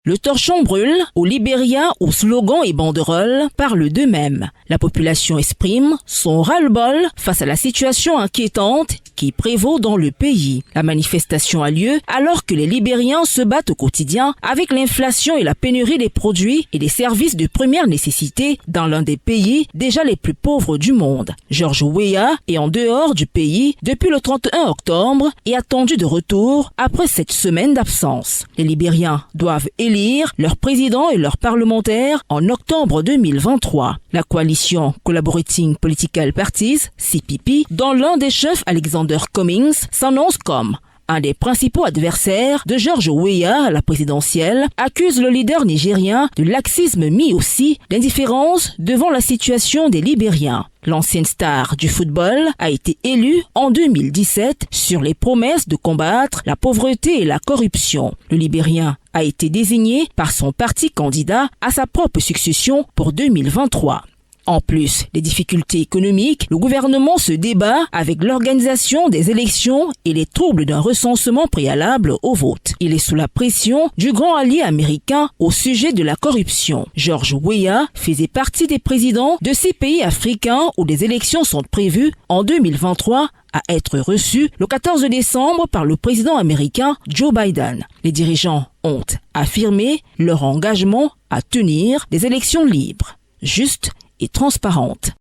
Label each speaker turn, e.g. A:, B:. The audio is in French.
A: Le torchon brûle, au Libéria où slogans et banderoles parlent d'eux-mêmes. La population exprime son ras-le-bol face à la situation inquiétante qui prévaut dans le pays. La manifestation a lieu alors que les Libériens se battent au quotidien avec l'inflation et la pénurie des produits et des services de première nécessité dans l'un des pays déjà les plus pauvres du monde. George Weah est en dehors du pays depuis le 31 octobre et attendu de retour après 7 semaines d'absence. Les Libériens doivent élire leur président et leurs parlementaires en octobre 2023. La coalition Collaborating Political Parties, CPP, dont l'un des chefs, Alexander Cummings, s'annonce comme un des principaux adversaires de George Weah à la présidentielle, accuse le leader nigérien de laxisme mais aussi d'indifférence devant la situation des Libériens. L'ancienne star du football a été élue en 2017 sur les promesses de combattre la pauvreté et la corruption. Le Libérien a été désigné par son parti candidat à sa propre succession pour 2023. En plus des difficultés économiques, le gouvernement se débat avec l'organisation des élections et les troubles d'un recensement préalable au vote. Il est sous la pression du grand allié américain au sujet de la corruption. George Weah faisait partie des présidents de ces pays africains où des élections sont prévues en 2023 à être reçues le 14 décembre par le président américain Joe Biden. Les dirigeants ont affirmé leur engagement à tenir des élections libres, justes et transparente.